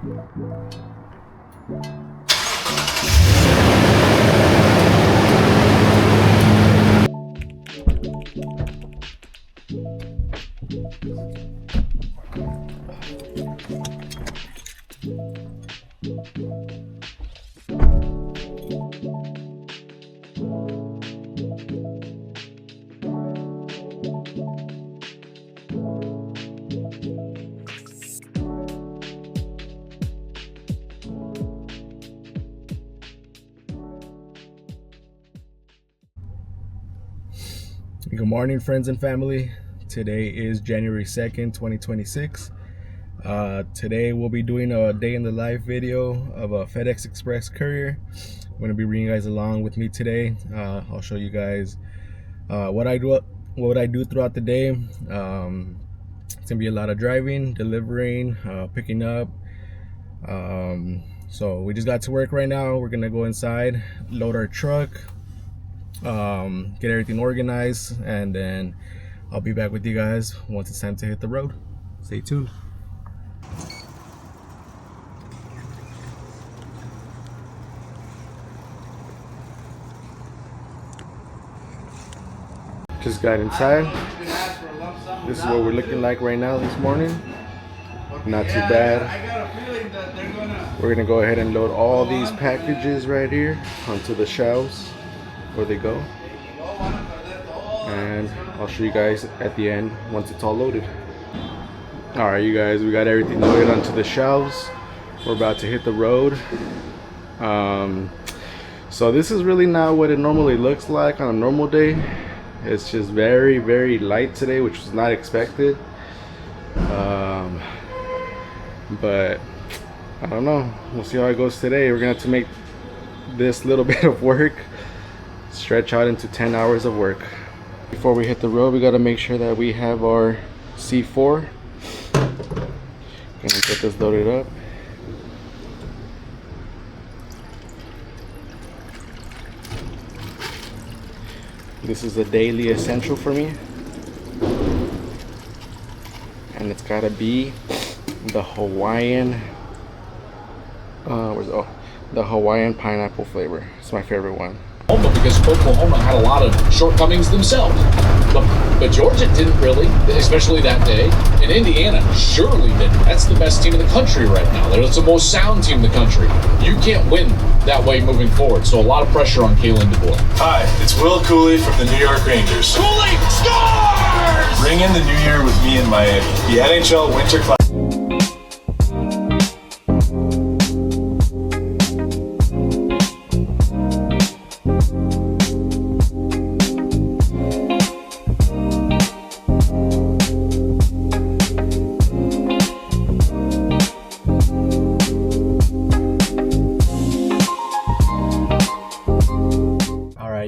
Good morning, friends and family. Today is January 2nd, 2026. Today we'll be doing a day in the life video of a FedEx Express courier. I'm going to be bringing you guys along with me today. I'll show you guys what I do throughout the day. It's going to be a lot of driving, delivering, picking up. So we just got to work right now. We're going to go inside, load our truck, get everything organized, and then I'll be back with you guys once it's time to hit the road. Stay tuned. Just got inside. This is what we're looking like right now this morning. Not too bad. We're gonna go ahead and load all these packages right here onto the shelves where they go, and I'll show you guys at the end once it's all loaded. Alright, you guys, we got everything loaded onto the shelves. We're about to hit the road. So this is really not what it normally looks like on a normal day. It's just very, very light today, which was not expected. But I don't know, we'll see how it goes today. We're gonna have to make this little bit of work stretch out into 10 hours of work. Before we hit the road, we got to make sure that we have our C4. Gonna get this loaded up. This is a daily essential for me, and it's got to be the Hawaiian the Hawaiian pineapple flavor. It's my favorite one. Because Oklahoma had a lot of shortcomings themselves, but Georgia didn't really, especially that day. And Indiana surely didn't. That's the best team in the country right now. They're the most sound team in the country. You can't win that way moving forward. So a lot of pressure on Kalen DeBoer. Hi, it's Will Cooley from the New York Rangers. Cooley scores! Ring in the new year with me in Miami. The NHL Winter Classic.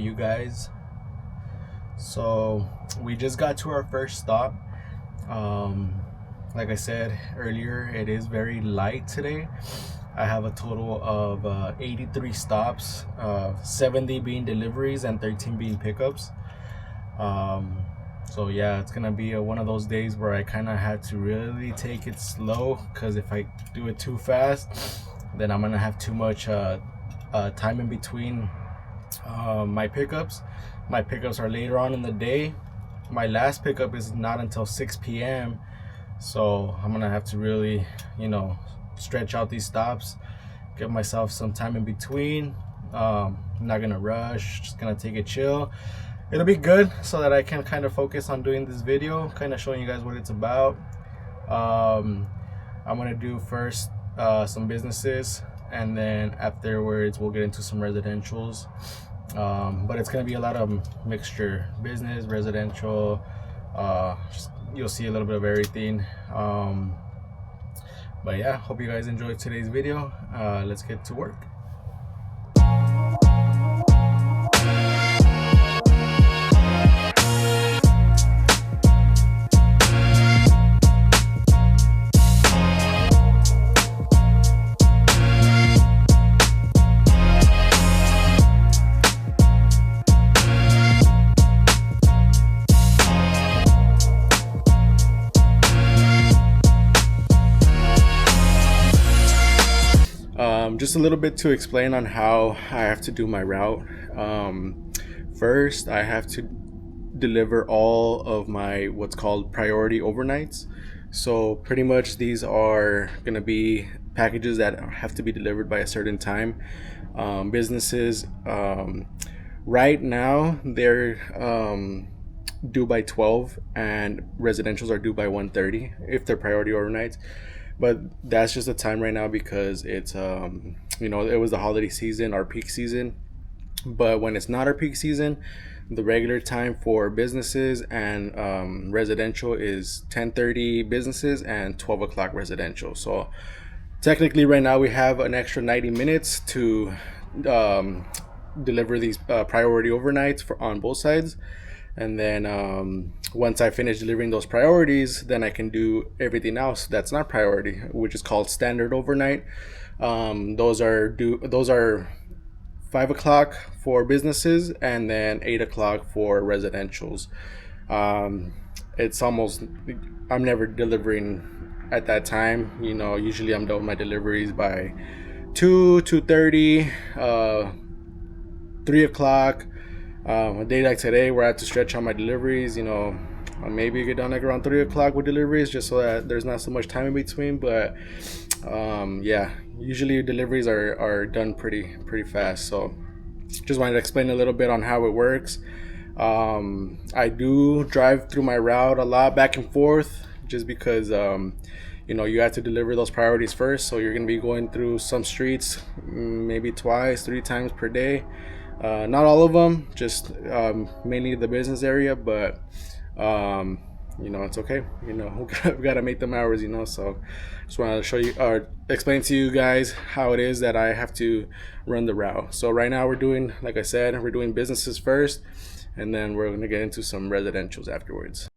You guys, so we just got to our first stop. Like I said earlier, it is very light today. I have a total of 83 stops, 70 being deliveries and 13 being pickups. So yeah, it's gonna be one of those days where I kind of had to really take it slow, because if I do it too fast, then I'm gonna have too much time in between my pickups. My pickups are later on in the day. My last pickup is not until 6 p.m. So I'm gonna have to really, stretch out these stops, give myself some time in between. I'm not gonna rush, just gonna take it chill. It'll be good so that I can kind of focus on doing this video, kind of showing you guys what it's about. I'm gonna do first some businesses, and then afterwards we'll get into some residentials. But it's gonna be a lot of mixture, business, residential. You'll see a little bit of everything. But yeah, hope you guys enjoyed today's video. Let's get to work. Just a little bit to explain on how I have to do my route. First, I have to deliver all of my what's called priority overnights. So pretty much these are going to be packages that have to be delivered by a certain time. Businesses right now they're due by 12, and residentials are due by 1:30 if they're priority overnights. But that's just the time right now because it's it was the holiday season, our peak season. But when it's not our peak season, the regular time for businesses and residential is 10:30 businesses and 12 o'clock residential. So technically right now we have an extra 90 minutes to deliver these priority overnights on both sides. And then once I finish delivering those priorities, then I can do everything else that's not priority, which is called standard overnight. Those are 5 o'clock for businesses and then 8 o'clock for residentials. It's almost, I'm never delivering at that time. Usually I'm done with my deliveries by 2:30, 3 o'clock. A day like today where I have to stretch out my deliveries, I'll maybe get done like around 3 o'clock with deliveries just so that there's not so much time in between. But yeah, usually deliveries are done pretty fast. So just wanted to explain a little bit on how it works. I do drive through my route a lot back and forth just because you have to deliver those priorities first. So you're going to be going through some streets maybe twice, 3 times per day. Not all of them, just mainly the business area, but it's okay. We gotta make them hours. So just wanted to show you or explain to you guys how it is that I have to run the route. So right now like I said, we're doing businesses first, and then we're gonna get into some residentials afterwards.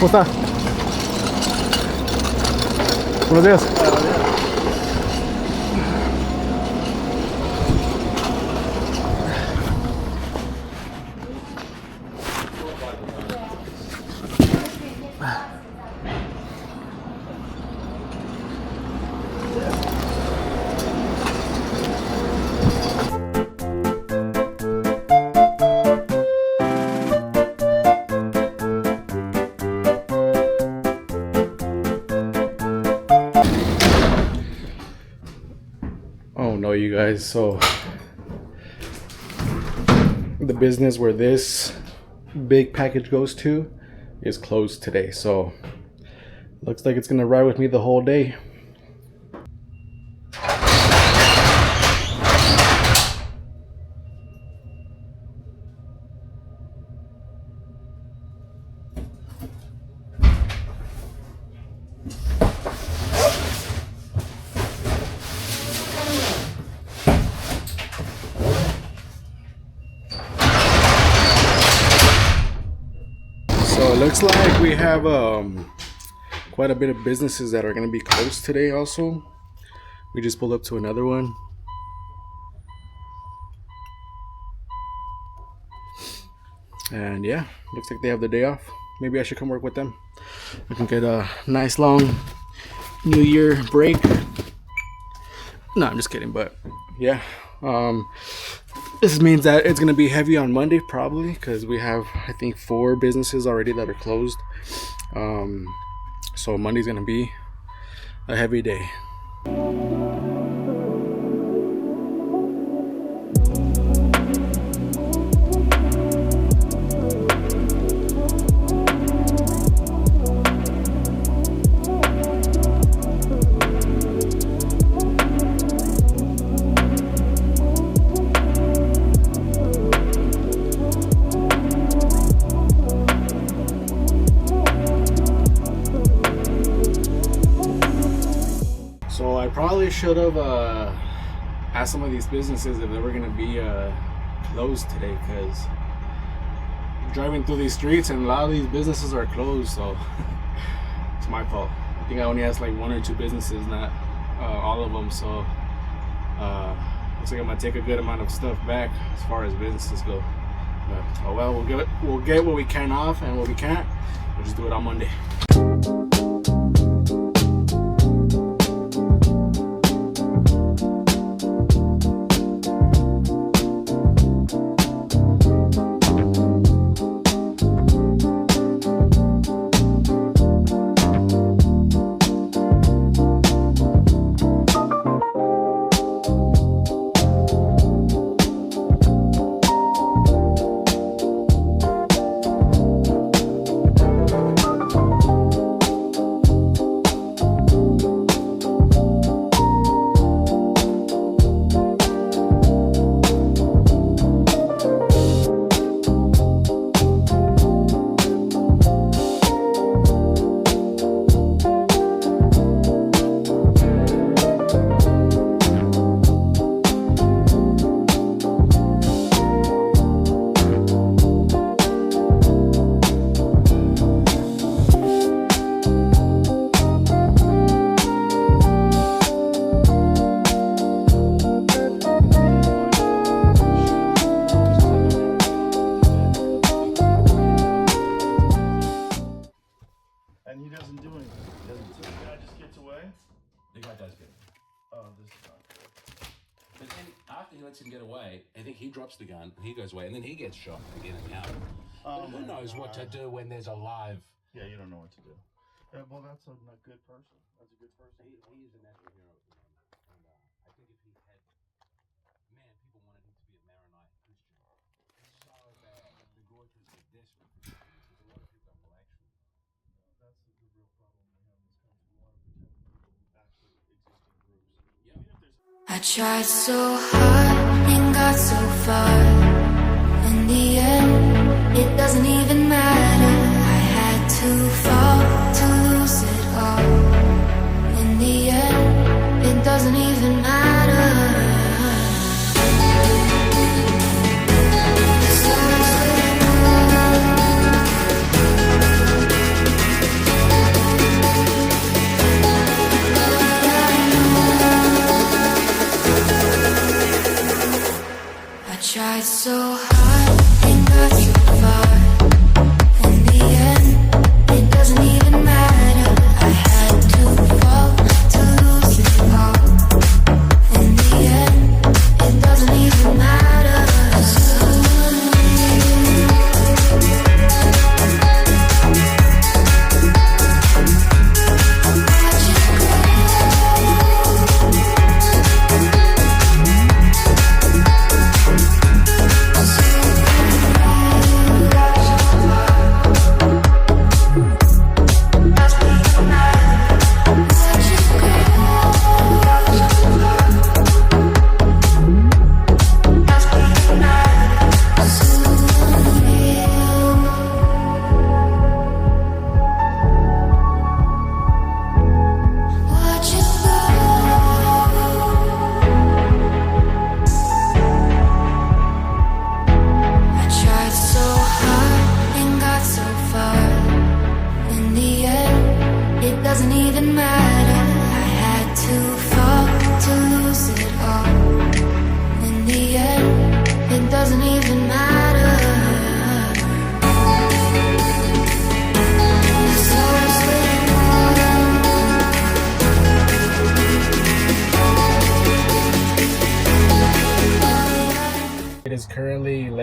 ¿Cómo está? Buenos días. guys, so the business where this big package goes to is closed today, so looks like it's gonna ride with me the whole day. So it looks like we have quite a bit of businesses that are going to be closed today also. We just pulled up to another one. And yeah, looks like they have the day off. Maybe I should come work with them. I can get a nice long New Year break. No, I'm just kidding, but yeah. This means that it's gonna be heavy on Monday probably because we have, I think, 4 businesses already that are closed. So Monday's gonna be a heavy day. So I probably should have asked some of these businesses if they were gonna be closed today, because I'm driving through these streets and a lot of these businesses are closed, so it's my fault. I think I only asked like 1 or 2 businesses, not all of them. So looks like I'm gonna take a good amount of stuff back as far as businesses go. But oh well, we'll get what we can off, and what we can't, we'll just do it on Monday. And he doesn't do anything. He doesn't. So the guy just gets away. The guy does get it. Oh, this is not good. But then after he lets him get away, I think he drops the gun, he goes away, and then he gets shot again and out. Oh, But who knows what to do when there's a live... Yeah, you don't know what to do. Yeah, well, that's a not good person. That's a good person. He is a national hero at the moment. And I think if he had... Man, people wanted him to be a Maronite Christian. It's so bad. The Gorges are desperate for Christians. There's a lot of people that will actually... That's the real problem we have in this country. A lot of people actually existing groups. Yeah. Even if there's I tried so hard and got so far. In the end, it doesn't even matter. I had to fall to lose it all. In the end, it doesn't even matter. I tried so hard and got so far.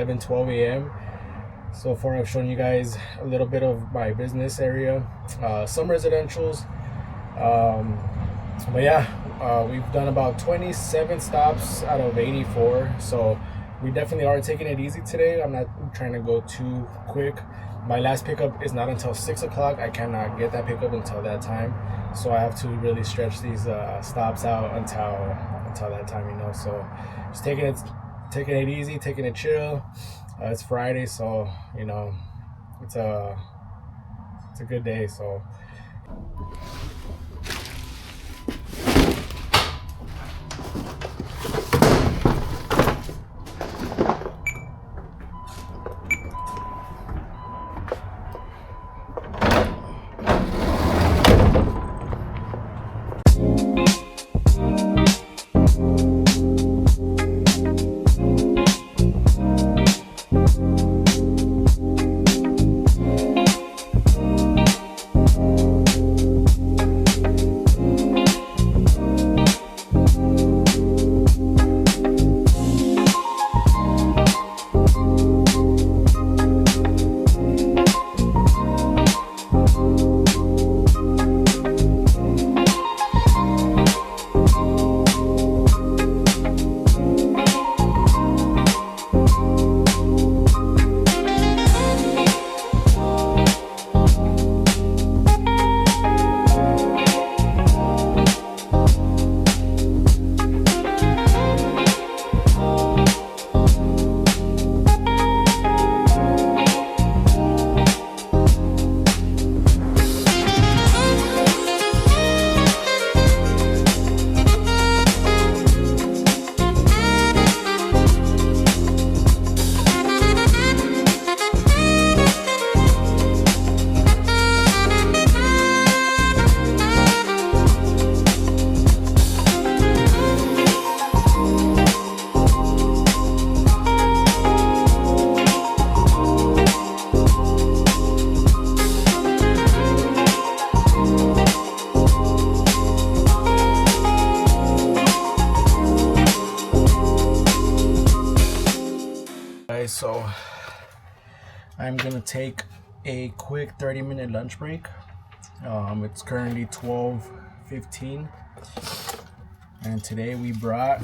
11-12 a.m. So far I've shown you guys a little bit of my business area, some residentials, but yeah, we've done about 27 stops out of 84, so we definitely are taking it easy today. I'm not trying to go too quick. My last pickup is not until 6 o'clock. I cannot get that pickup until that time, so I have to really stretch these stops out until that time, you know. So just taking it easy, taking it chill. It's Friday, so you know it's a good day. So so I'm gonna take a quick 30-minute lunch break. It's currently 12:15, and today we brought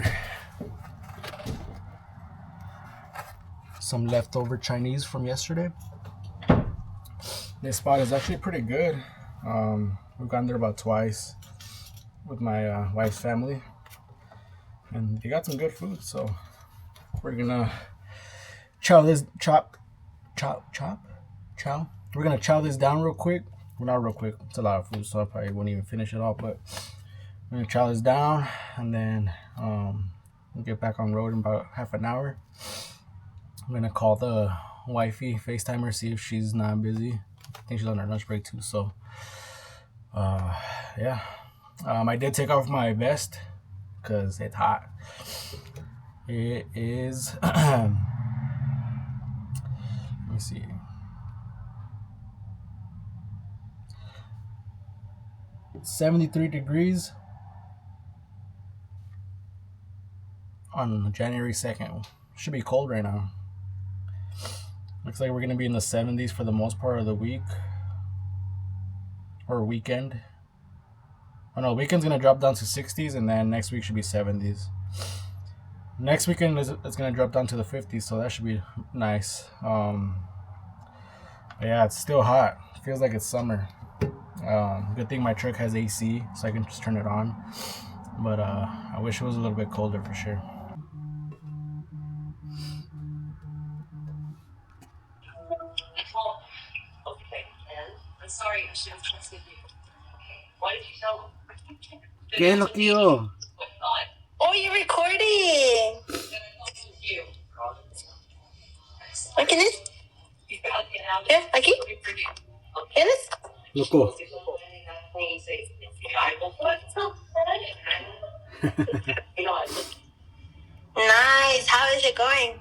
some leftover Chinese from yesterday. This spot is actually pretty good. We've gone there about twice with my wife's family, and they got some good food. So we're gonna chow. We're gonna chow this down real quick. Well, not real quick. It's a lot of food, so I probably won't even finish it all. But I'm gonna chow this down, and then we'll get back on road in about half an hour. I'm gonna call the wifey, FaceTime her, see if she's not busy. I think she's on her lunch break too. So, yeah. I did take off my vest because it's hot. It is. Let me see. It's 73 degrees on January 2nd. Should be cold right now. Looks like we're gonna be in the 70s for the most part of the week or weekend. Oh no, weekend's gonna drop down to 60s, and then next week should be 70s. Next weekend it's gonna drop down to the 50s, so that should be nice. But yeah, it's still hot. It feels like it's summer. Good thing my truck has AC, so I can just turn it on. But I wish it was a little bit colder for sure. Sorry, I should have trusted you. Why did you tell them? ¿Qué lo quiero? Oh, you're recording. ¿Quién es? ¿Qué? ¿Aquí? ¿Quién es? Loco. Nice. How is it going?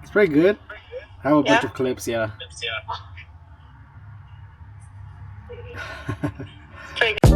It's pretty good. I have a bunch of clips, yeah. Pretty good.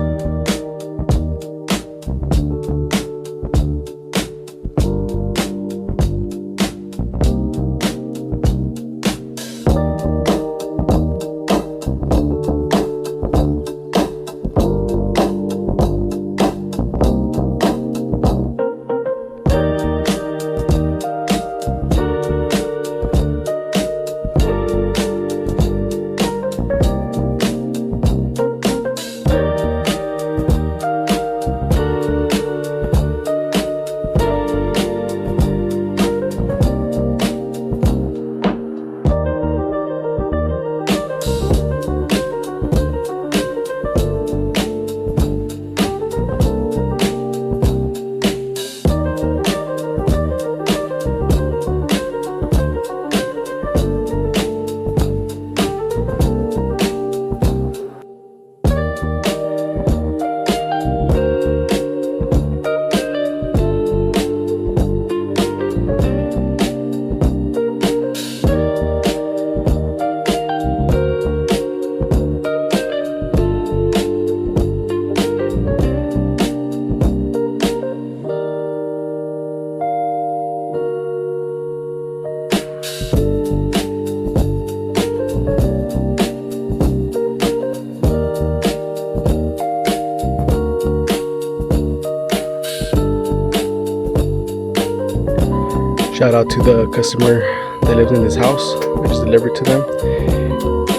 Shout out to the customer that lives in this house. I just delivered to them.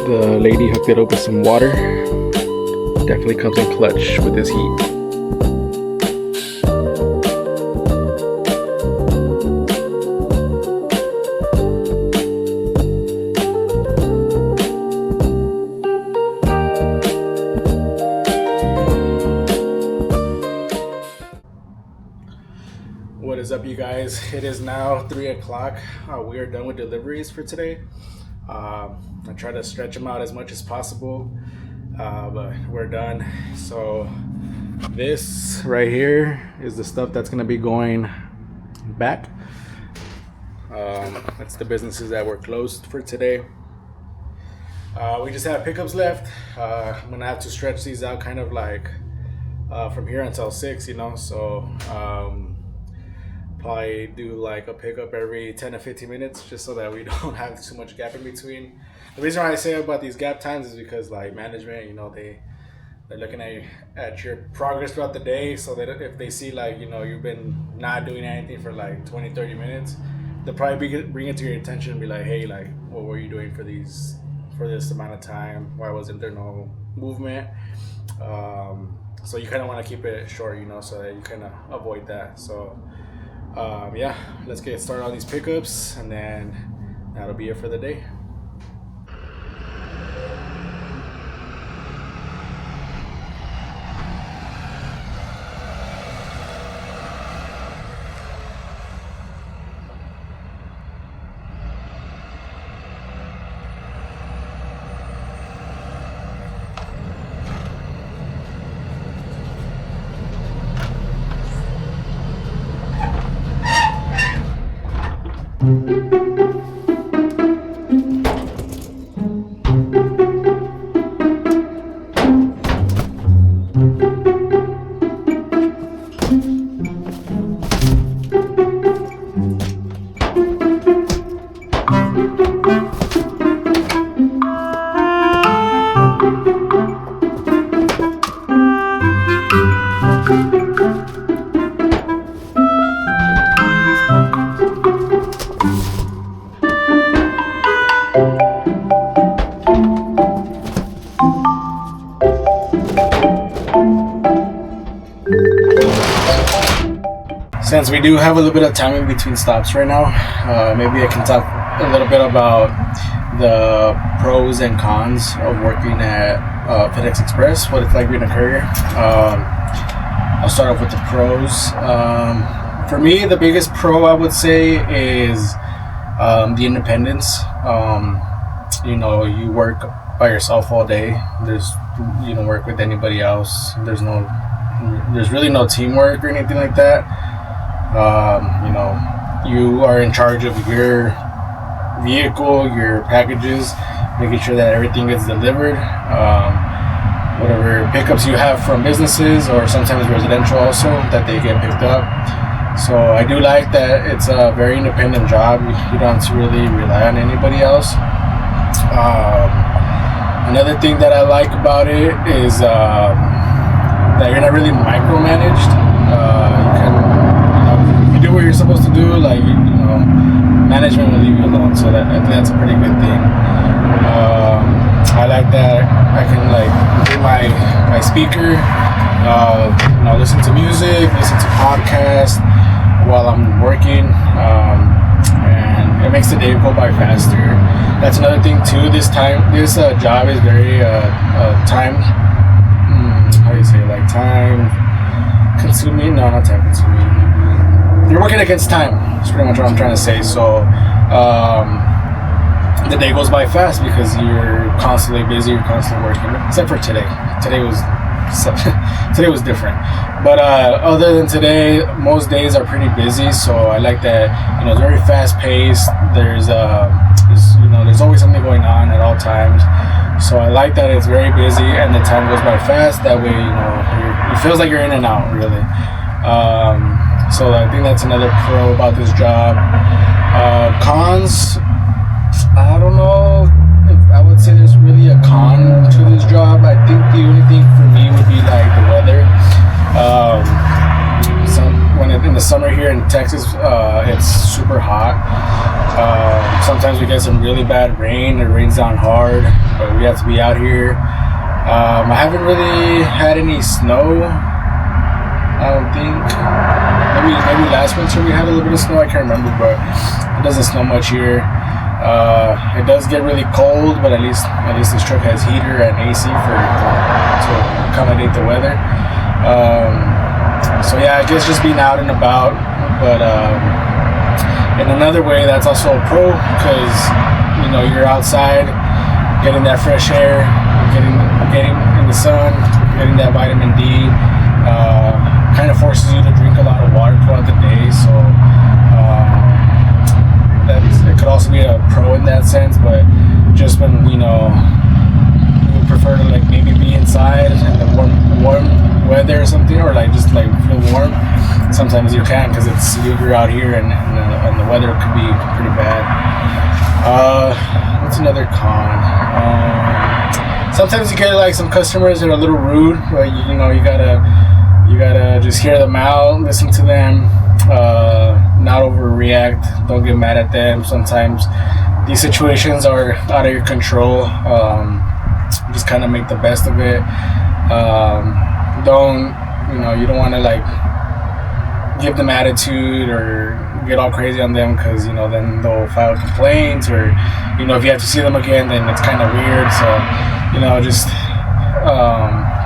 The lady hooked it up with some water. Definitely comes in clutch with this heat. What is up, you guys? It is now 3 o'clock. We are done with deliveries for today. I try to stretch them out as much as possible, but we're done. So this right here is the stuff that's gonna be going back. That's the businesses that were closed for today. We just have pickups left. I'm gonna have to stretch these out kind of like from here until 6, you know, so probably do like a pickup every 10 to 15 minutes just so that we don't have too much gap in between. The reason why I say about these gap times is because like management, you know, they're looking at your progress throughout the day, so that if they see like, you know, you've been not doing anything for like 20-30 minutes, they'll probably bring it to your attention and be like, hey, like, what were you doing for this amount of time? Why wasn't there no movement? So you kind of want to keep it short, you know, so that you kind of avoid that. So yeah, let's get started on these pickups, and then that'll be it for the day. Since we do have a little bit of time in between stops right now, maybe I can talk a little bit about the pros and cons of working at FedEx Express, what it's like being a courier. I'll start off with the pros. For me, the biggest pro I would say is the independence. You know, you work by yourself all day. You don't work with anybody else. There's really no teamwork or anything like that. You know, you are in charge of your vehicle, your packages, making sure that everything gets delivered. Whatever pickups you have from businesses or sometimes residential also, that they get picked up. So I do like that it's a very independent job. You don't have to really rely on anybody else. Another thing that I like about it is that you're not really micromanaged. You can, if you do what you're supposed to do, like, you know, management will leave you alone. So I think that's a pretty good thing. I like that I can like do my speaker, you know, listen to music, listen to podcasts while I'm working, and it makes the day go by faster. That's another thing too. This job is very time. How do you say it? Like time consuming? No, not time consuming. You're working against time. That's pretty much what I'm trying to say. So the day goes by fast because you're constantly busy. You're constantly working. Except for today. Today was different. But other than today, most days are pretty busy. So I like that. You know, it's very fast paced. There's always something going on at all times. So I like that it's very busy and the time goes by fast. That way, you know, it feels like you're in and out, really. So I think that's another pro about this job. Cons, I don't know if I would say there's really a con to this job. I think the only thing for me would be like the weather. In the summer here in Texas, it's super hot. Sometimes we get some really bad rain. It rains down hard, but we have to be out here. I haven't really had any snow. I don't think. Maybe last winter we had a little bit of snow. I can't remember, but it doesn't snow much here. It does get really cold, but at least this truck has heater and AC to accommodate the weather. So yeah, I guess just being out and about. But in another way, that's also a pro because you're outside, getting that fresh air, getting in the sun, getting that vitamin D. Kind of forces you to drink a lot of water throughout the day. So it could also be a pro in that sense. But just when you would prefer to like maybe be inside in the warm weather or something, or like just like feel warm. Sometimes you can because you're out here and the weather could be pretty bad. What's another con? Sometimes you get like some customers that are a little rude, but you gotta just hear them out, listen to them, not overreact. Don't get mad at them. Sometimes these situations are out of your control. Just kind of make the best of it. You don't want to like give them attitude or get all crazy on them because then they'll file complaints, or if you have to see them again, then it's kind of weird. So just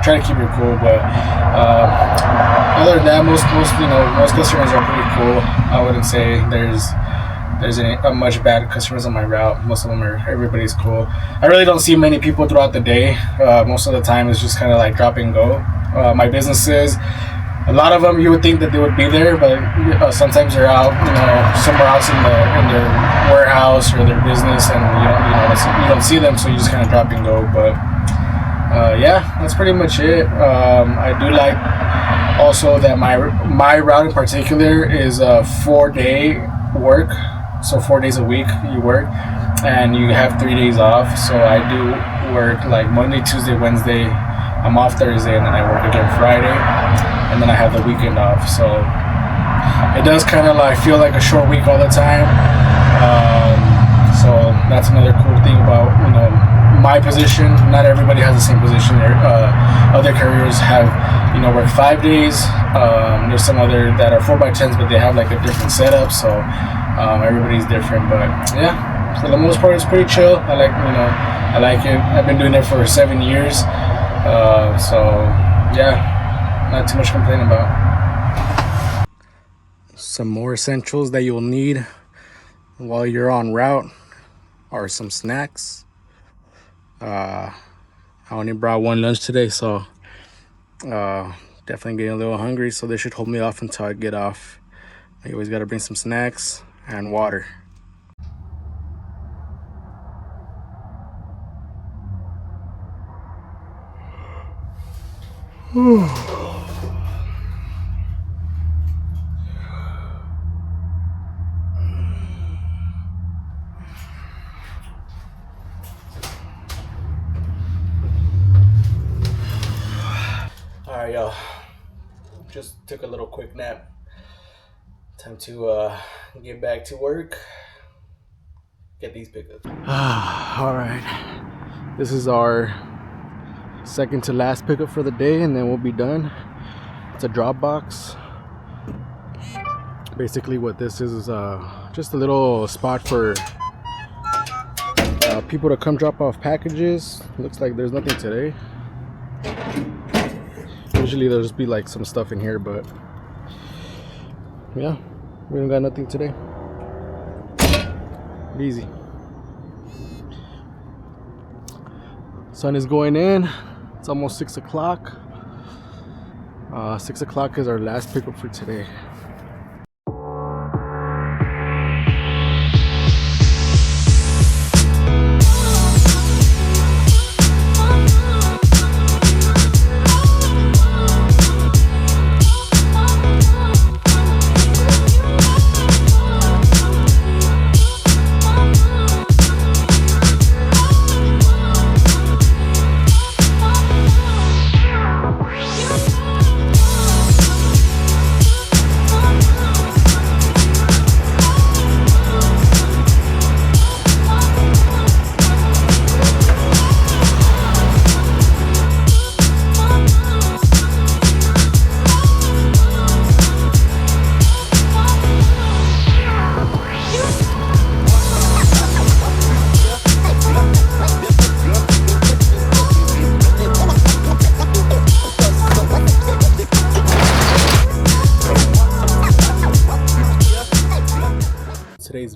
try to keep it cool. But other than that, most customers are pretty cool. I wouldn't say there's a much bad customers on my route. Most of them everybody's cool. I really don't see many people throughout the day. Most of the time it's just kind of like drop and go. My businesses, a lot of them you would think that they would be there, but sometimes they're out, somewhere else in their warehouse or their business, and you don't see them, so you just kind of drop and go. But yeah, that's pretty much it. I do like also that my route in particular is a 4-day work, so 4 days a week you work, and you have 3 days off. So I do work like Monday, Tuesday, Wednesday. I'm off Thursday, and then I work again Friday, and then I have the weekend off. So it does kind of like feel like a short week all the time. So that's another cool thing about my position. Not everybody has the same position. Other carriers have work 5 days. There's some other that are 4x10s, but they have like a different setup. So everybody's different. But yeah, for the most part, it's pretty chill. I like it. I've been doing it for 7 years. So yeah, not too much to complain about. Some more essentials that you'll need while you're on route are some snacks. I only brought one lunch today, so definitely getting a little hungry, so they should hold me off until I get off. I always got to bring some snacks and water. Alright, y'all, just took a little quick nap. Time to get back to work, get these pickups. Alright, this is our second to last pickup for the day, and then we'll be done. It's a drop box. Basically what this is just a little spot for people to come drop off packages. Looks like there's nothing today. Usually there'll just be like some stuff in here, but yeah, we don't got nothing today. Easy. Sun is going in. It's almost 6 o'clock. 6 o'clock is our last pickup for today.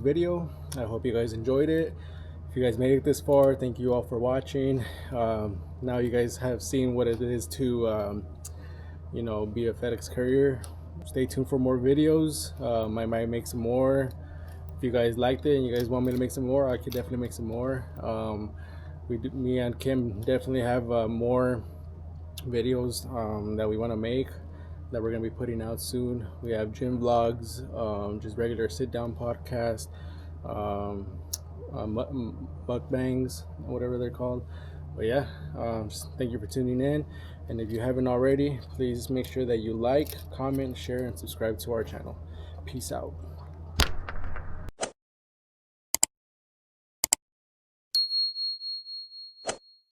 video. I hope you guys enjoyed it. If you guys made it this far, thank you all for watching. Now you guys have seen what it is to you know, be a FedEx courier. Stay tuned for more videos. I might make some more. If you guys liked it and you guys want me to make some more, I could definitely make some more. Me and Kim definitely have more videos that we want to make, that we're going to be putting out soon. We have gym vlogs, just regular sit down podcast, mukbangs, whatever they're called. But yeah, just thank you for tuning in, and if you haven't already, please make sure that you like, comment, share, and subscribe to our channel. Peace out.